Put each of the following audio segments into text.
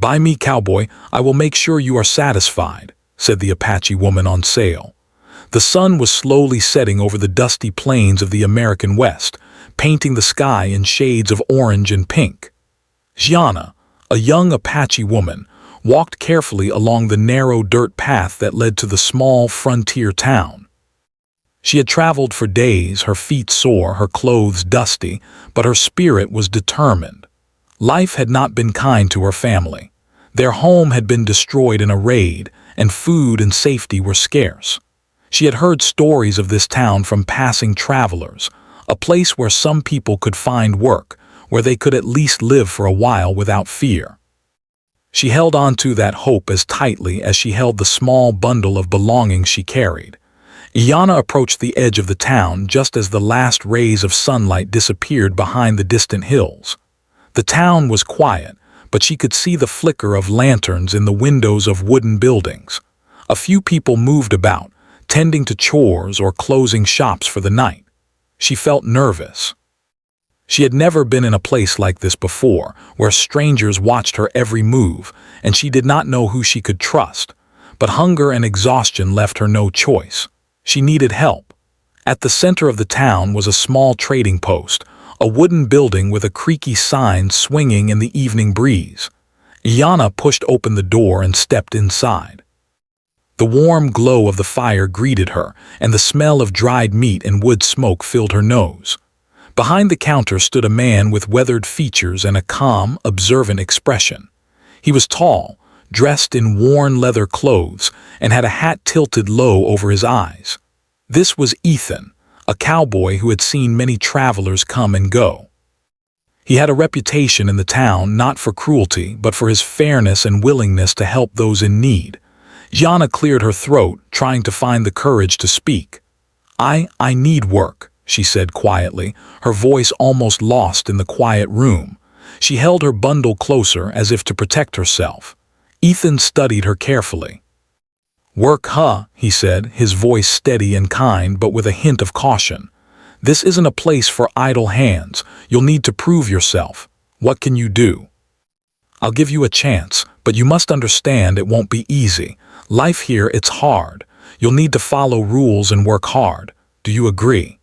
"Buy me, cowboy, I will make sure you are satisfied," said the Apache woman on sale. The sun was slowly setting over the dusty plains of the American West, painting the sky in shades of orange and pink. Gianna, a young Apache woman, walked carefully along the narrow dirt path that led to the small frontier town. She had traveled for days, her feet sore, her clothes dusty, but her spirit was determined. Life had not been kind to her family. Their home had been destroyed in a raid, and food and safety were scarce. She had heard stories of this town from passing travelers, a place where some people could find work, where they could at least live for a while without fear. She held on to that hope as tightly as she held the small bundle of belongings she carried. Gianna approached the edge of the town just as the last rays of sunlight disappeared behind the distant hills. The town was quiet, but she could see the flicker of lanterns in the windows of wooden buildings. A few people moved about, tending to chores or closing shops for the night. She felt nervous. She had never been in a place like this before, where strangers watched her every move, and she did not know who she could trust. But hunger and exhaustion left her no choice. She needed help. At the center of the town was a small trading post, a wooden building with a creaky sign swinging in the evening breeze. Gianna pushed open the door and stepped inside. The warm glow of the fire greeted her, and the smell of dried meat and wood smoke filled her nose. Behind the counter stood a man with weathered features and a calm, observant expression. He was tall, dressed in worn leather clothes, and had a hat tilted low over his eyes. This was Ethan, a cowboy who had seen many travelers come and go. He had a reputation in the town not for cruelty, but for his fairness and willingness to help those in need. Gianna cleared her throat, trying to find the courage to speak. I need work," she said quietly, her voice almost lost in the quiet room. She held her bundle closer as if to protect herself. Ethan studied her carefully. "Work, huh?" he said, his voice steady and kind but with a hint of caution. "This isn't a place for idle hands. You'll need to prove yourself. What can you do?" "I'll give you a chance, but you must understand it won't be easy. Life here, it's hard. You'll need to follow rules and work hard. Do you agree?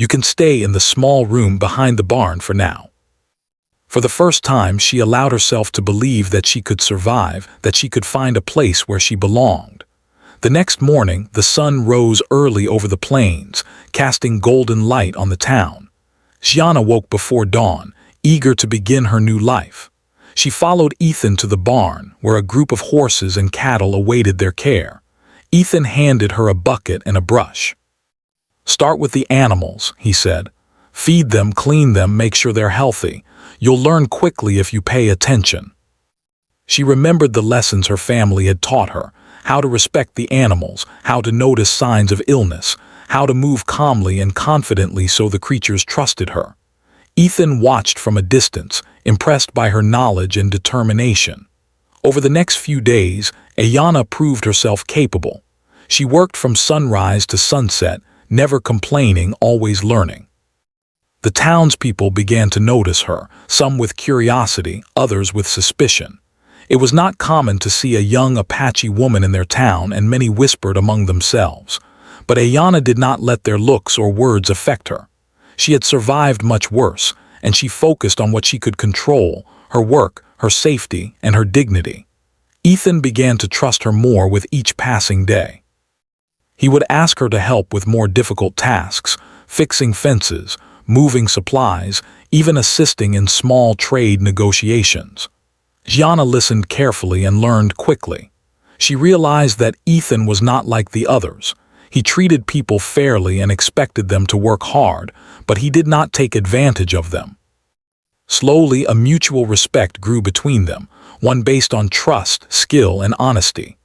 You can stay in the small room behind the barn for now." For the first time, she allowed herself to believe that she could survive, that she could find a place where she belonged. The next morning, the sun rose early over the plains, casting golden light on the town. Gianna woke before dawn, eager to begin her new life. She followed Ethan to the barn, where a group of horses and cattle awaited their care. Ethan handed her a bucket and a brush. "Start with the animals," he said. "Feed them, clean them, make sure they're healthy. You'll learn quickly if you pay attention." She remembered the lessons her family had taught her, how to respect the animals, how to notice signs of illness, how to move calmly and confidently so the creatures trusted her. Ethan watched from a distance, impressed by her knowledge and determination. Over the next few days, Gianna proved herself capable. She worked from sunrise to sunset, never complaining, always learning. The townspeople began to notice her, some with curiosity, others with suspicion. It was not common to see a young Apache woman in their town, and many whispered among themselves. But Gianna did not let their looks or words affect her. She had survived much worse, and she focused on what she could control: her work, her safety, and her dignity. Ethan began to trust her more with each passing day. He would ask her to help with more difficult tasks, fixing fences, moving supplies, even assisting in small trade negotiations. Gianna listened carefully and learned quickly. She realized that Ethan was not like the others. He treated people fairly and expected them to work hard, but he did not take advantage of them. Slowly, a mutual respect grew between them, one based on trust, skill, and honesty.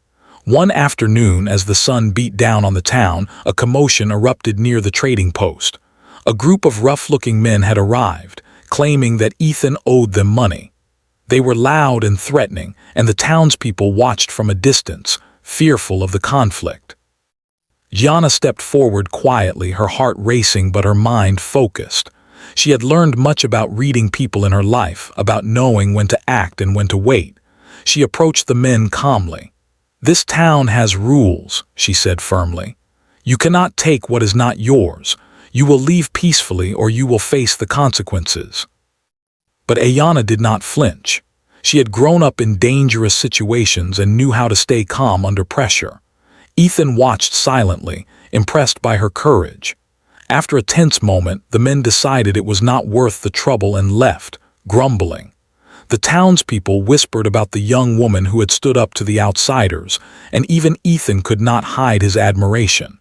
One afternoon, as the sun beat down on the town, a commotion erupted near the trading post. A group of rough-looking men had arrived, claiming that Ethan owed them money. They were loud and threatening, and the townspeople watched from a distance, fearful of the conflict. Gianna stepped forward quietly, her heart racing but her mind focused. She had learned much about reading people in her life, about knowing when to act and when to wait. She approached the men calmly. "This town has rules," she said firmly. "You cannot take what is not yours. You will leave peacefully or you will face the consequences." But Ayanna did not flinch. She had grown up in dangerous situations and knew how to stay calm under pressure. Ethan watched silently, impressed by her courage. After a tense moment, the men decided it was not worth the trouble and left, grumbling. The townspeople whispered about the young woman who had stood up to the outsiders, and even Ethan could not hide his admiration.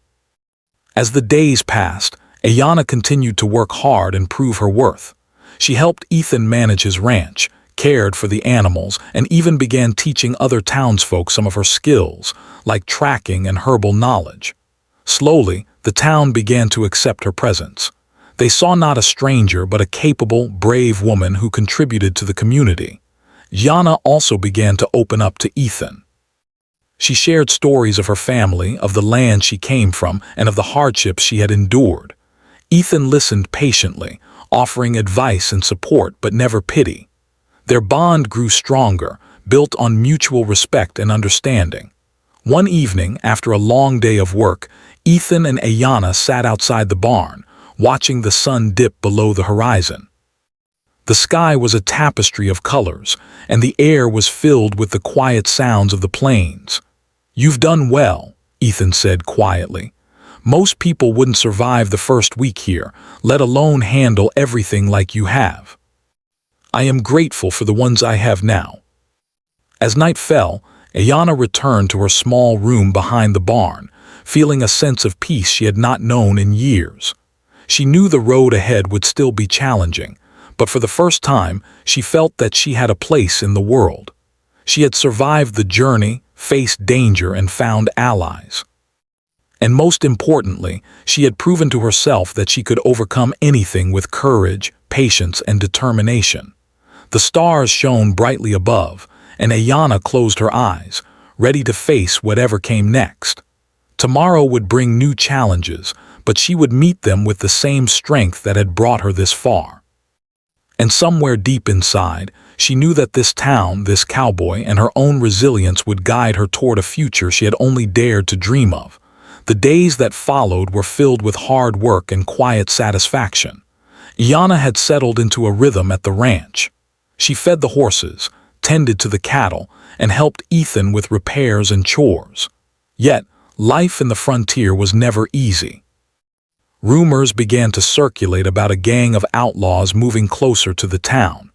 As the days passed, Ayanna continued to work hard and prove her worth. She helped Ethan manage his ranch, cared for the animals, and even began teaching other townsfolk some of her skills, like tracking and herbal knowledge. Slowly, the town began to accept her presence. They saw not a stranger but a capable, brave woman who contributed to the community. Ayanna also began to open up to Ethan. She shared stories of her family, of the land she came from, and of the hardships she had endured. Ethan listened patiently, offering advice and support but never pity. Their bond grew stronger, built on mutual respect and understanding. One evening, after a long day of work, Ethan and Ayanna sat outside the barn, watching the sun dip below the horizon. The sky was a tapestry of colors, and the air was filled with the quiet sounds of the plains. "You've done well," Ethan said quietly. "Most people wouldn't survive the first week here, let alone handle everything like you have. I am grateful for the ones I have now." As night fell, Ayanna returned to her small room behind the barn, feeling a sense of peace she had not known in years. She knew the road ahead would still be challenging, but for the first time, she felt that she had a place in the world. She had survived the journey, faced danger, and found allies. And most importantly, she had proven to herself that she could overcome anything with courage, patience, and determination. The stars shone brightly above, and Ayanna closed her eyes, ready to face whatever came next. Tomorrow would bring new challenges, but she would meet them with the same strength that had brought her this far. And somewhere deep inside, she knew that this town, this cowboy, and her own resilience would guide her toward a future she had only dared to dream of. The days that followed were filled with hard work and quiet satisfaction. Ayanna had settled into a rhythm at the ranch. She fed the horses, tended to the cattle, and helped Ethan with repairs and chores. Yet, life in the frontier was never easy. Rumors began to circulate about a gang of outlaws moving closer to the town.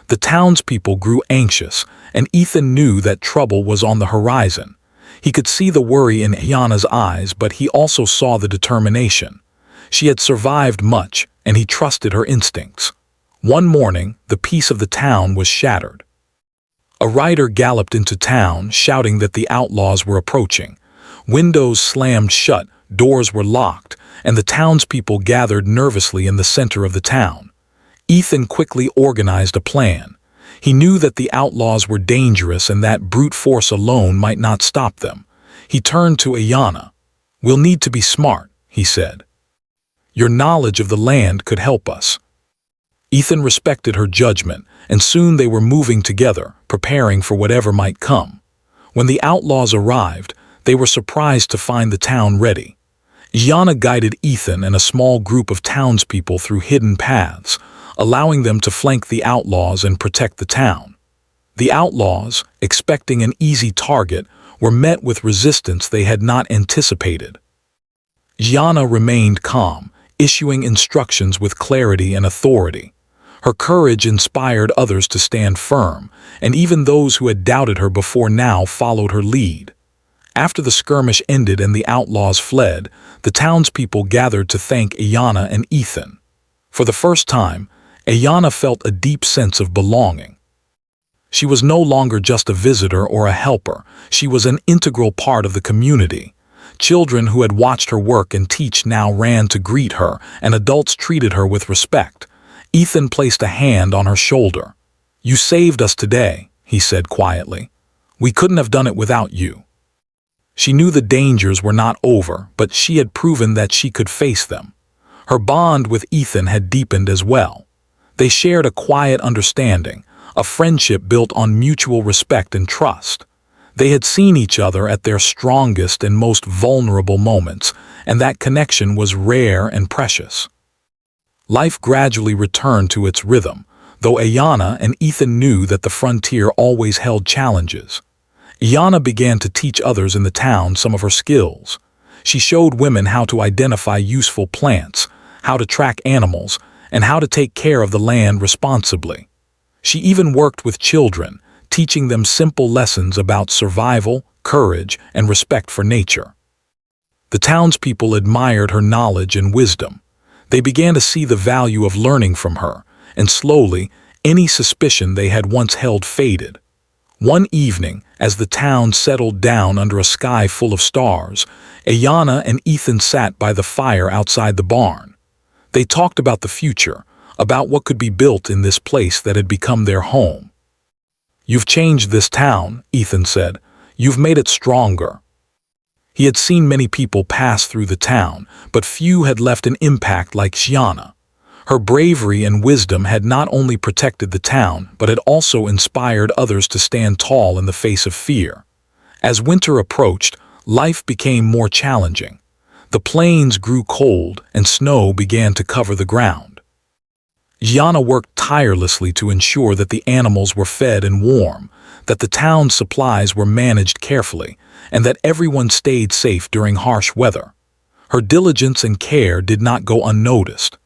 The townspeople grew anxious, and Ethan knew that trouble was on the horizon. He could see the worry in Ayanna's eyes, but he also saw the determination. She had survived much, and he trusted her instincts. One morning, the peace of the town was shattered. A rider galloped into town, shouting that the outlaws were approaching. Windows slammed shut, doors were locked, and the townspeople gathered nervously in the center of the town. Ethan quickly organized a plan. He knew that the outlaws were dangerous and that brute force alone might not stop them. He turned to Ayanna. "We'll need to be smart," he said. "Your knowledge of the land could help us." Ethan respected her judgment, and soon they were moving together, preparing for whatever might come. When the outlaws arrived, they were surprised to find the town ready. Ayanna guided Ethan and a small group of townspeople through hidden paths, allowing them to flank the outlaws and protect the town. The outlaws, expecting an easy target, were met with resistance they had not anticipated. Ayanna remained calm, issuing instructions with clarity and authority. Her courage inspired others to stand firm, and even those who had doubted her before now followed her lead. After the skirmish ended and the outlaws fled, the townspeople gathered to thank Ayanna and Ethan. For the first time, Ayanna felt a deep sense of belonging. She was no longer just a visitor or a helper, she was an integral part of the community. Children who had watched her work and teach now ran to greet her, and adults treated her with respect. Ethan placed a hand on her shoulder. "You saved us today," he said quietly. "We couldn't have done it without you." She knew the dangers were not over, but she had proven that she could face them. Her bond with Ethan had deepened as well. They shared a quiet understanding, a friendship built on mutual respect and trust. They had seen each other at their strongest and most vulnerable moments, and that connection was rare and precious. Life gradually returned to its rhythm, though Ayanna and Ethan knew that the frontier always held challenges. Ayanna began to teach others in the town some of her skills. She showed women how to identify useful plants, how to track animals, and how to take care of the land responsibly. She even worked with children, teaching them simple lessons about survival, courage, and respect for nature. The townspeople admired her knowledge and wisdom. They began to see the value of learning from her, and slowly, any suspicion they had once held faded. One evening, as the town settled down under a sky full of stars, Ayanna and Ethan sat by the fire outside the barn. They talked about the future, about what could be built in this place that had become their home. "You've changed this town," Ethan said. "You've made it stronger." He had seen many people pass through the town, but few had left an impact like Ayanna. Her bravery and wisdom had not only protected the town, but had also inspired others to stand tall in the face of fear. As winter approached, life became more challenging. The plains grew cold, and snow began to cover the ground. Ayanna worked tirelessly to ensure that the animals were fed and warm, that the town's supplies were managed carefully, and that everyone stayed safe during harsh weather. Her diligence and care did not go unnoticed.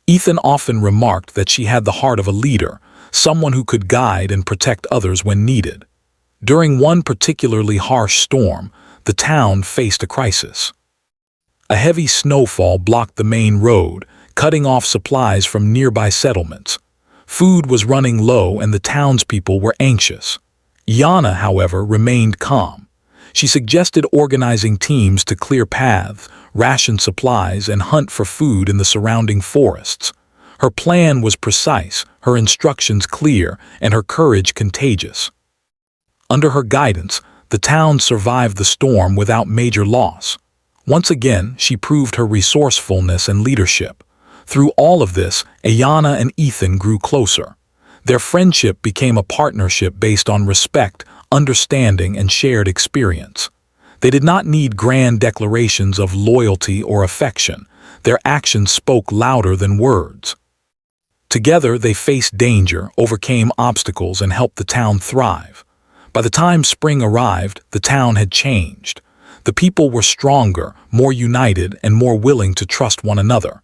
Ethan often remarked that she had the heart of a leader, someone who could guide and protect others when needed. During one particularly harsh storm, the town faced a crisis. A heavy snowfall blocked the main road, cutting off supplies from nearby settlements. Food was running low and the townspeople were anxious. Ayanna, however, remained calm. She suggested organizing teams to clear paths, ration supplies, and hunt for food in the surrounding forests. Her plan was precise, her instructions clear, and her courage contagious. Under her guidance, the town survived the storm without major loss. Once again, she proved her resourcefulness and leadership. Through all of this, Ayanna and Ethan grew closer. Their friendship became a partnership based on respect, understanding, and shared experience. They did not need grand declarations of loyalty or affection. Their actions spoke louder than words. Together, they faced danger, overcame obstacles, and helped the town thrive. By the time spring arrived, the town had changed. The people were stronger, more united, and more willing to trust one another.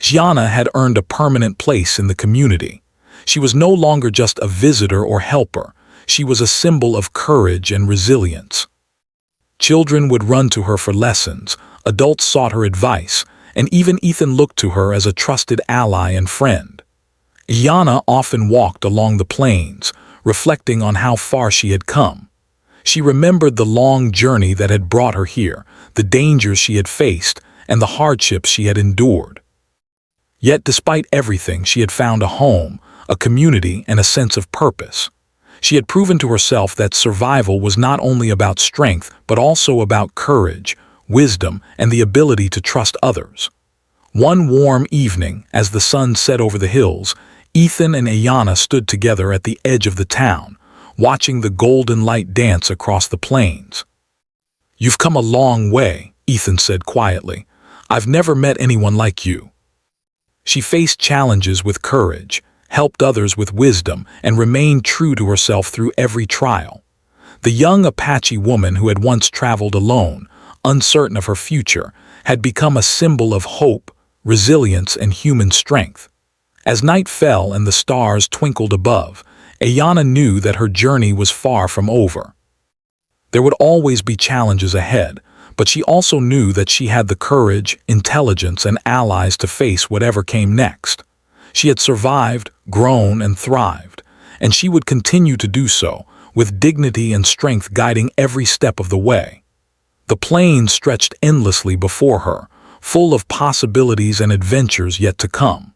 Ayanna had earned a permanent place in the community. She was no longer just a visitor or helper. She was a symbol of courage and resilience. Children would run to her for lessons, adults sought her advice, and even Ethan looked to her as a trusted ally and friend. Ayanna often walked along the plains, reflecting on how far she had come. She remembered the long journey that had brought her here, the dangers she had faced, and the hardships she had endured. Yet despite everything, she had found a home, a community, and a sense of purpose. She had proven to herself that survival was not only about strength, but also about courage, wisdom, and the ability to trust others. One warm evening, as the sun set over the hills, Ethan and Ayanna stood together at the edge of the town, watching the golden light dance across the plains. "You've come a long way," Ethan said quietly. "I've never met anyone like you." She faced challenges with courage, helped others with wisdom, and remained true to herself through every trial. The young Apache woman who had once traveled alone, uncertain of her future, had become a symbol of hope, resilience, and human strength. As night fell and the stars twinkled above, Ayanna knew that her journey was far from over. There would always be challenges ahead, but she also knew that she had the courage, intelligence, and allies to face whatever came next. She had survived, grown, and thrived, and she would continue to do so, with dignity and strength guiding every step of the way. The plains stretched endlessly before her, full of possibilities and adventures yet to come.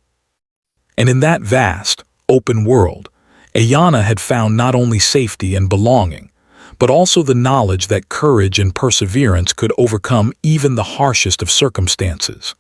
And in that vast, open world, Ayanna had found not only safety and belonging, but also the knowledge that courage and perseverance could overcome even the harshest of circumstances.